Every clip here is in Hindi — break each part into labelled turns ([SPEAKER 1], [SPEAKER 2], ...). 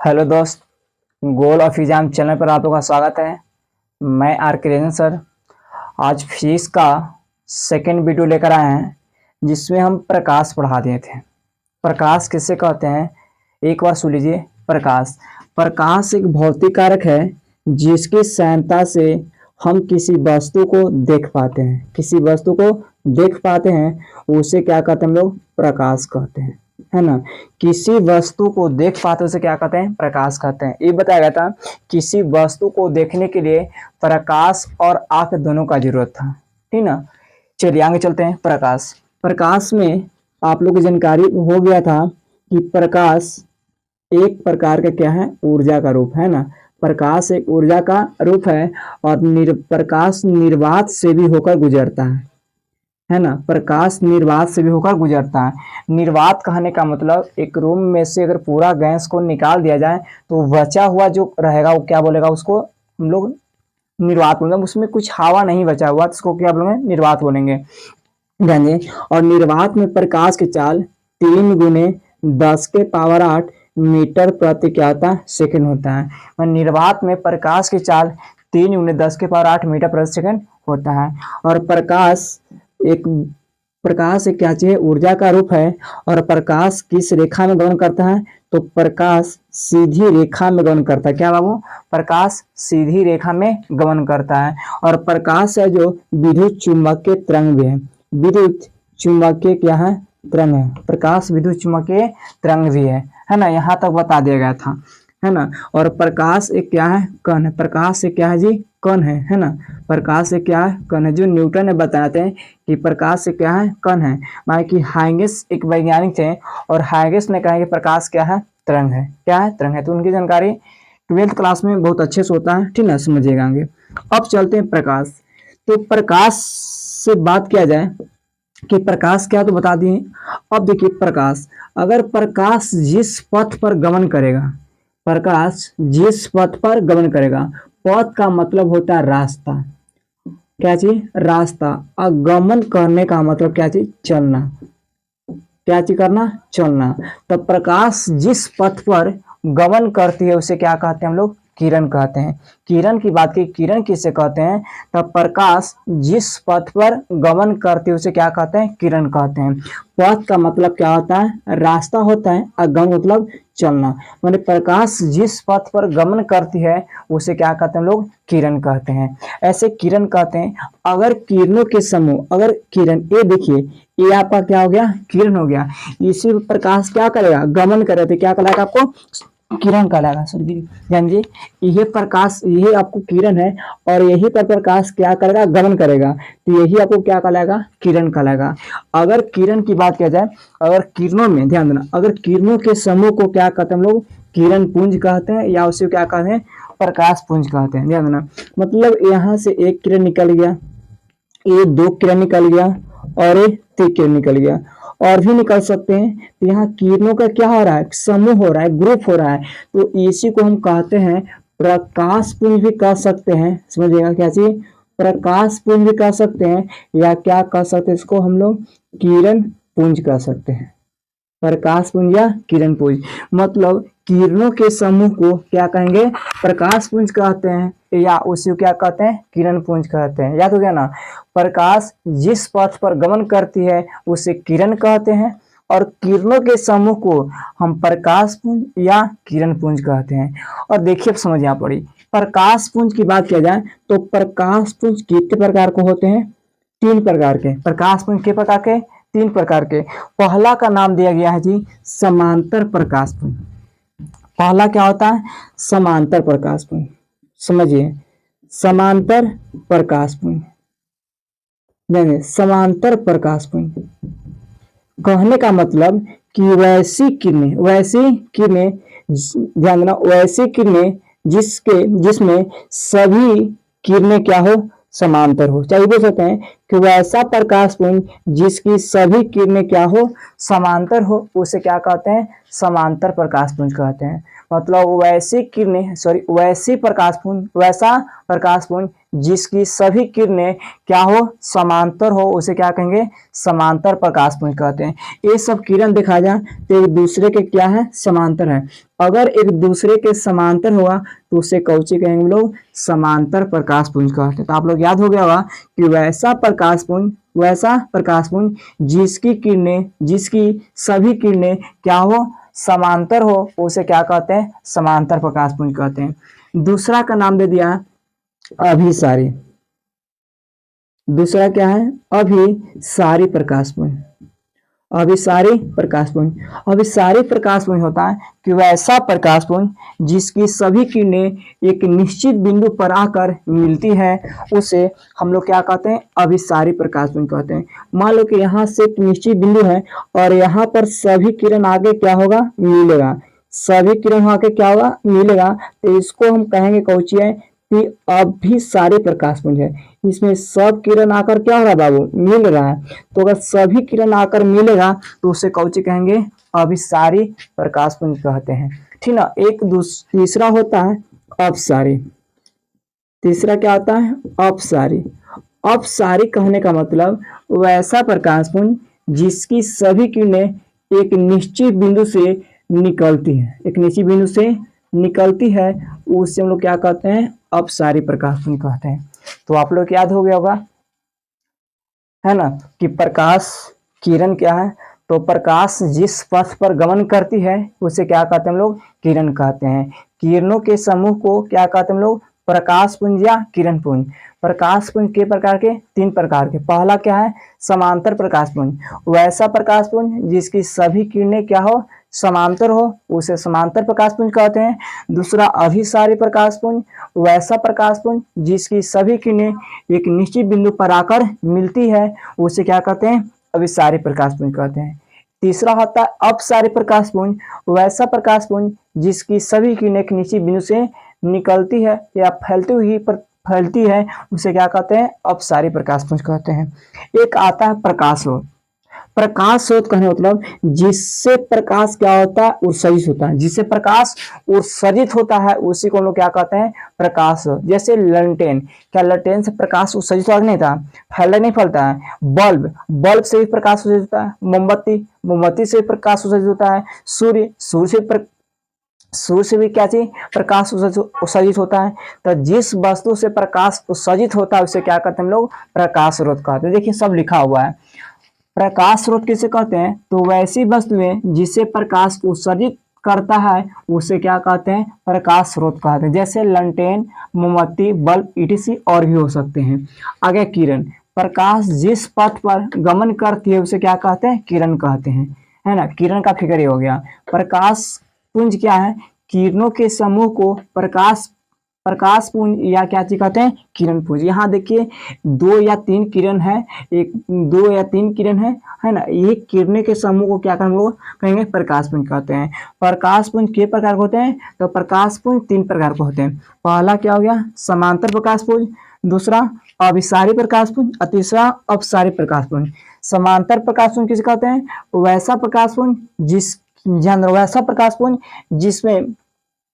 [SPEAKER 1] हेलो दोस्त, गोल ऑफ एग्जाम चैनल पर आप लोगों का स्वागत है। मैं आर के रेजन सर। आज फिजिक्स का सेकंड वीडियो लेकर आए हैं जिसमें हम प्रकाश पढ़ा दिए थे। प्रकाश किसे कहते हैं एक बार सुन लीजिए। प्रकाश प्रकाश एक भौतिक कारक है जिसकी सहायता से हम किसी वस्तु को देख पाते हैं। किसी वस्तु को देख पाते हैं उसे क्या कहते हैं हम लोग? प्रकाश कहते हैं, है ना। किसी वस्तु को देख पाते उसे क्या कहते हैं? प्रकाश कहते हैं। ये बताया गया था किसी वस्तु को देखने के लिए प्रकाश और आंख दोनों का जरूरत था, ठीक ना। चलिए आगे चलते हैं। प्रकाश प्रकाश में आप लोग की जानकारी हो गया था कि प्रकाश एक प्रकार का क्या है? ऊर्जा का रूप, है ना। प्रकाश एक ऊर्जा का रूप है और प्रकाश निर्वात से भी होकर गुजरता है ना। प्रकाश निर्वात से भी होकर गुजरता है। निर्वात कहने का मतलब एक रूम में से अगर पूरा गैस को निकाल दिया जाए तो बचा हुआ जो रहेगा वो क्या बोलेगा? उसको हम लोग निर्वात बोलेंगे। उसमें कुछ हवा नहीं बचा हुआ तो उसको क्या बोलेंगे? निर्वात बोलेंगे। और निर्वात में प्रकाश की चाल 3 × 10⁸ मीटर प्रति क्या होता है? सेकंड होता है। निर्वात में प्रकाश की चाल 3 × 10⁸ मीटर प्रति सेकंड होता है। और प्रकाश एक क्या चीज है? ऊर्जा का रूप है। और प्रकाश किस रेखा में गमन करता है? तो प्रकाश सीधी रेखा में गमन करता है। क्या बाबू? प्रकाश सीधी रेखा में गमन करता है। और प्रकाश है जो विद्युत चुम्बकीय तरंग भी है। विद्युत चुम्बकीय क्या है? तरंग है। प्रकाश विद्युत चुम्बकीय तरंग भी है ना। यहाँ तक बता दिया गया था, है ना। और प्रकाश एक क्या है? कण है। प्रकाश एक क्या है जी? कण है ना। प्रकाश एक क्या है? कण है। जो न्यूटन ने बताते हैं कि प्रकाश एक क्या है? कण है। माने कि हाइगेंस एक वैज्ञानिक थे और हाइगेंस ने कहा कि प्रकाश क्या है? तरंग है। क्या है? तरंग है। तो उनकी जानकारी 12th क्लास में बहुत अच्छे से होता है, ठीक ना, समझिएगा आगे। अब चलते हैं प्रकाश। तो प्रकाश से बात किया जाए कि प्रकाश क्या, तो बता दिए। अब देखिए प्रकाश, अगर प्रकाश जिस पथ पर गमन करेगा, प्रकाश जिस पथ पर गमन करेगा, पथ का मतलब होता है रास्ता। क्या चीज? रास्ता। गमन करने का मतलब क्या चीज? चलना। क्या चीज करना? चलना। तो प्रकाश जिस पथ पर गमन करती है उसे क्या कहते हैं हम लोग? किरण कहते हैं। किरण की बात की, किरण किसे कहते हैं? तब प्रकाश जिस पथ पर गमन करती है उसे क्या कहते हैं? किरण कहते हैं। पथ का मतलब क्या होता है? रास्ता होता है। और गमन मतलब चलना। माने प्रकाश जिस पथ पर गमन करती है उसे क्या कहते हैं हम लोग? किरण कहते हैं। ऐसे किरण कहते हैं। अगर किरणों के समूह, अगर किरण, ये देखिए ये आपका क्या हो गया? किरण हो गया। इसी प्रकाश क्या करेगा? गमन करे तो क्या कहलाएगा आपको? किरण कहलाएगा। समझिए, यही प्रकाश, यही आपको किरण है और यही पर प्रकाश क्या करेगा? गमन करेगा। तो यही आपको क्या कहलाएगा? किरण कहलाएगा। अगर किरण की बात किया जाए, अगर किरणों में ध्यान देना, अगर किरणों के समूह को क्या कहते हैं हम लोग? किरण पुंज कहते हैं, या उसे क्या कहते हैं? प्रकाश पुंज कहते हैं। ध्यान देना, मतलब यहाँ से एक किरण निकल गया, ये 2 किरण निकल गया और ये 3 किरण निकल गया, और भी निकल सकते हैं। तो यहाँ किरणों का क्या हो रहा है? समूह हो रहा है, ग्रुप हो रहा है। तो इसी को हम कहते हैं प्रकाश पुंज भी कह सकते हैं। समझिएगा क्या चीज? प्रकाश पुंज भी कह सकते हैं, या क्या कह सकते हैं इसको हम लोग? किरण पुंज कह सकते हैं। प्रकाश पुंज या किरण पुंज, मतलब किरणों के समूह को क्या कहेंगे? प्रकाश पुंज कहते हैं, या उसी को क्या कहते हैं? किरण पुंज कहते हैं। याद हो गया ना। प्रकाश जिस पथ पर गमन करती है उसे किरण कहते हैं, और किरणों के समूह को हम प्रकाश पुंज या किरण पुंज कहते हैं। और देखिए, अब समझ यहाँ पड़ी। प्रकाश पुंज की बात किया जाए तो प्रकाश पुंज कितने प्रकार के होते हैं? 3 प्रकार के। प्रकाश पुंज कितने प्रकार के? 3 प्रकार के। पहला का नाम दिया गया है जी समांतर प्रकाश पुंज। पहला क्या होता है? समांतर प्रकाश पुंज। समझिए, समांतर प्रकाश पुंज, समांतर प्रकाश पुंज कहने का मतलब कि वैसी किरणें, ध्यान देना, वैसी किरणें जिसमें सभी किरणें क्या हो? समांतर हो। चाहिए बोल सकते हैं कि वैसा प्रकाश पुंज जिसकी सभी किरणें क्या हो? समांतर हो, उसे क्या कहते हैं? समांतर प्रकाश पुंज कहते हैं। मतलब वैसी किरणें वैसी प्रकाशपुंज, वैसा प्रकाशपुंज जिसकी सभी किरणें क्या हो, समांतर हो, उसे क्या कहेंगे, समांतर प्रकाशपुंज कहते हैं। ये सब किरण देखा जाए तो एक दूसरे के क्या है, समांतर है। अगर एक दूसरे के समांतर हुआ तो उसे कौची कहेंगे लोग, समांतर प्रकाशपुंज कहते हैं। तो आप लोग याद हो गया होगा कि वैसा प्रकाशपुंज जिसकी किरणें, जिसकी सभी किरणें क्या हो, समांतर हो, उसे क्या कहते हैं, समांतर प्रकाशपुंज कहते हैं। दूसरा का नाम दे दिया अभिसारी। दूसरा क्या है, अभिसारी प्रकाशपुंज। अभिसारी प्रकाशपुंज, अभिसारी प्रकाशपुंज होता है कि वैसा प्रकाशपुंज जिसकी सभी किरणें एक निश्चित बिंदु पर आकर मिलती है, उसे हम लोग क्या कहते हैं, अभिसारी प्रकाशपुंज कहते हैं। मान लो कि यहाँ से एक निश्चित बिंदु है और यहाँ पर सभी किरण आगे क्या होगा, मिलेगा, सभी किरण आके क्या होगा, मिलेगा, तो इसको हम कहेंगे कौची है कि अभिसारी प्रकाशपुंज है। इसमें सब किरण आकर क्या हो रहा है बाबू, मिल रहा है। तो अगर सभी किरण आकर मिलेगा तो उसे कौची कहेंगे, अभिसारी प्रकाशपुंज कहते हैं, ठीक ना। तीसरा होता है अपसारी। तीसरा क्या होता है, अपसारी। अपसारी कहने का मतलब वैसा प्रकाशपुंज जिसकी सभी किरणें एक निश्चित बिंदु से निकलती है, एक निश्चित बिंदु से निकलती है, उससे हम लोग क्या कहते हैं, अपसारी प्रकाशपुंज कहते हैं। तो आप लोग याद हो गया होगा, है ना, कि प्रकाश किरण क्या है, तो प्रकाश जिस पथ पर गमन करती है उसे क्या कहते हैं हम लोग, किरण कहते हैं। किरणों के समूह को क्या कहते हैं हम लोग, प्रकाशपुंज या किरणपुंज। प्रकाशपुंज के प्रकार के, 3 प्रकार के। पहला क्या है, समांतर प्रकाशपुंज, वैसा प्रकाशपुंज जिसकी सभी किरणें क्या हो, समांतर हो, उसे समांतर प्रकाशपुंज कहते हैं। दूसरा अभिसारी प्रकाशपुंज, वैसा प्रकाशपुंज जिसकी सभी किरणें एक निश्चित बिंदु पर आकर मिलती है, उसे क्या कहते हैं, अभिसारी प्रकाशपुंज कहते हैं। तीसरा होता है अपसारी प्रकाशपुंज, वैसा प्रकाशपुंज जिसकी सभी किरणें एक निश्चित बिंदु से निकलती है या फैलती है, उसे क्या कहते हैं, अपसारी प्रकाशपुंज कहते हैं। एक आता है प्रकाश स्रोत। प्रकाश स्रोत कहने मतलब जिससे प्रकाश क्या होता है, उत्सर्जित होता है, जिससे प्रकाश उत्सर्जित होता है उसी को हम लोग क्या कहते हैं, प्रकाश स्रोत। जैसे लंटेन, क्या लंटेन से प्रकाश उत्सर्जित होता नहीं था, फैलता नहीं फैलता है। बल्ब से भी प्रकाश उत्सर्जित होता है। मोमबत्ती से प्रकाश उत्सर्जित होता है। सूर्य से भी क्या चीज, प्रकाश उत्सर्जित होता है। तो जिस वस्तु से प्रकाश उत्सर्जित होता है उसे क्या कहते हैं हम लोग, प्रकाश स्रोत कहते हैं। देखिए सब लिखा हुआ है। प्रकाश स्रोत किसे कहते हैं, तो वैसी वस्तुएं जिससे प्रकाश उत्सर्जित करता है उसे क्या कहते हैं, प्रकाश स्रोत कहते हैं। जैसे लंटेन, मोमबत्ती, बल्ब, ईटीसी और भी हो सकते हैं। आगे किरण, प्रकाश जिस पथ पर गमन करती है उसे क्या कहते हैं, किरण कहते हैं, है ना। किरण का फिगर ये हो गया। प्रकाश पुंज क्या है, किरणों के समूह को प्रकाश पुंज या क्या चीज कहते हैं, किरण पुंज। यहाँ देखिए 2 या 3 किरण है, 2 या 3 किरण है ना। ये किरणें के समूह को क्या हम लोग कहेंगे, प्रकाश पुंज कहते हैं। प्रकाश पुंज के प्रकार होते हैं, तो प्रकाश पुंज 3 प्रकार के होते हैं। पहला क्या हो गया, समांतर प्रकाश पुंज, दूसरा अभिसारी प्रकाश पुंज और तीसरा अपसारी प्रकाश पुंज। समांतर प्रकाश पुंज किसे कहते हैं, वैसा प्रकाश पुंज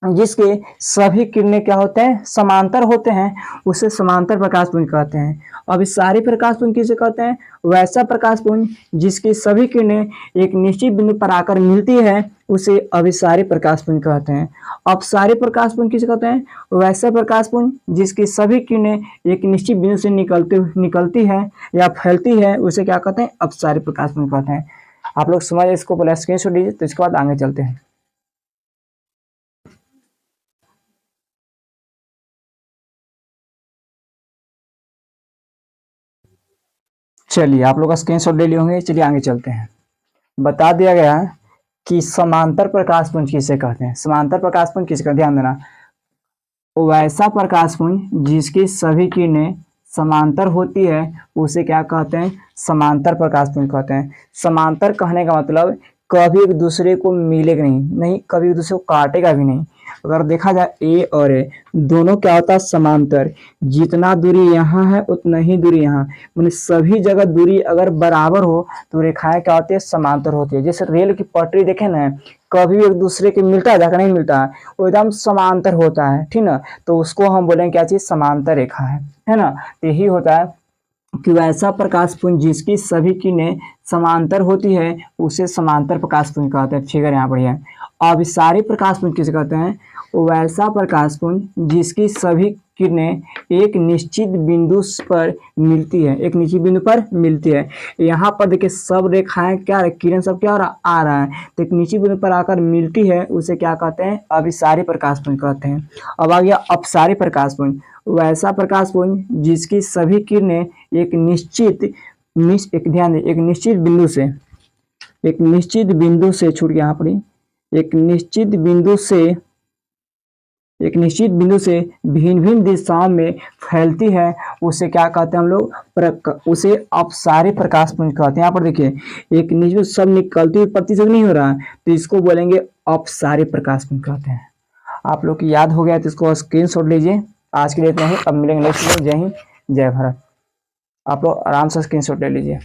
[SPEAKER 1] जिसके सभी किरणें क्या होते हैं, समांतर होते हैं, उसे समांतर प्रकाश पुंज कहते हैं। अभिसारी प्रकाश पुंज किसे कहते हैं, वैसा प्रकाश पुंज जिसकी सभी किरणें एक निश्चित बिंदु पर आकर मिलती है, उसे अभिसारी प्रकाश पुंज कहते हैं। अपसारी प्रकाश पुंज किसे कहते हैं, वैसा प्रकाश पुंज जिसकी सभी किरणें एक निश्चित बिंदु से निकलती है या फैलती है, उसे क्या कहते हैं, अपसारी प्रकाश पुंज कहते हैं। आप लोग समझ इसको पहले स्क्रीनशॉट लीजिए, तो इसके बाद आगे चलते हैं। चलिए आप लोग का स्क्रीनशॉट ले लिए होंगे, चलिए आगे चलते हैं। बता दिया गया है कि समांतर प्रकाश पुंज किसे कहते हैं। समांतर प्रकाश पुंज किसे कहते हैं, ध्यान देना, वैसा प्रकाश पुंज जिसकी सभी किरणें समांतर होती है उसे क्या कहते हैं, समांतर प्रकाश पुंज कहते हैं। समांतर कहने का मतलब कभी एक दूसरे को मिलेगा नहीं, नहीं कभी एक दूसरे को काटेगा भी नहीं। अगर देखा जाए ए और ए दोनों क्या होता है समांतर, जितना दूरी यहाँ है उतना ही दूरी यहाँ, मैंने सभी जगह दूरी अगर बराबर हो तो रेखाएं क्या होती है समांतर होती है। जैसे रेल की पटरी देखे ना, कभी भी एक दूसरे के मिलता है जाकर नहीं मिलता है, वो एकदम समांतर होता है, ठीक ना, तो उसको हम बोलेंगे क्या चीज समांतर रेखा है ना। तो यही होता है कि वैसा प्रकाश पुंज जिसकी सभी किरणें समांतर होती है उसे समांतर प्रकाश पुंज कहते हैं। फिगर यहाँ बढ़िया है। अभिसारी प्रकाश पुंज किसे कहते हैं? वैसा प्रकाश पुंज जिसकी सभी किरणें एक निश्चित बिंदु पर मिलती है, एक निश्चित बिंदु पर मिलती है। यहाँ पर देखिए सब रेखाएं क्या, किरण सब क्या आ रहा है, तो एक निश्चित बिंदु पर आकर मिलती है, उसे क्या कहते हैं? अभिसारी प्रकाश पुंज कहते हैं। अब आ गया अपसारी प्रकाश पुंज। वैसा प्रकाश पुंज जिसकी सभी किरणें एक निश्चित ध्यान दें, एक निश्चित बिंदु से, एक निश्चित बिंदु से छूट गया यहाँ पर, एक निश्चित बिंदु से, एक निश्चित बिंदु से भिन्न भिन्न दिशाओं में फैलती है, उसे क्या कहते हैं हम लोग? उसे अपसारी प्रकाश पुंज कहते हैं। यहाँ पर देखिए एक निश्चित सब निकलती हुई प्रति से नहीं हो रहा है, तो इसको बोलेंगे अपसारी प्रकाश पुंज कहते हैं। आप लोग की याद हो गया तो इसको स्क्रीनशॉट लीजिए। आज के लिए इतना ही, अब मिलेंगे नेक्स्ट वीडियो। जय हिंद, जय भारत। आप लोग आराम से स्क्रीनशॉट ले लीजिए।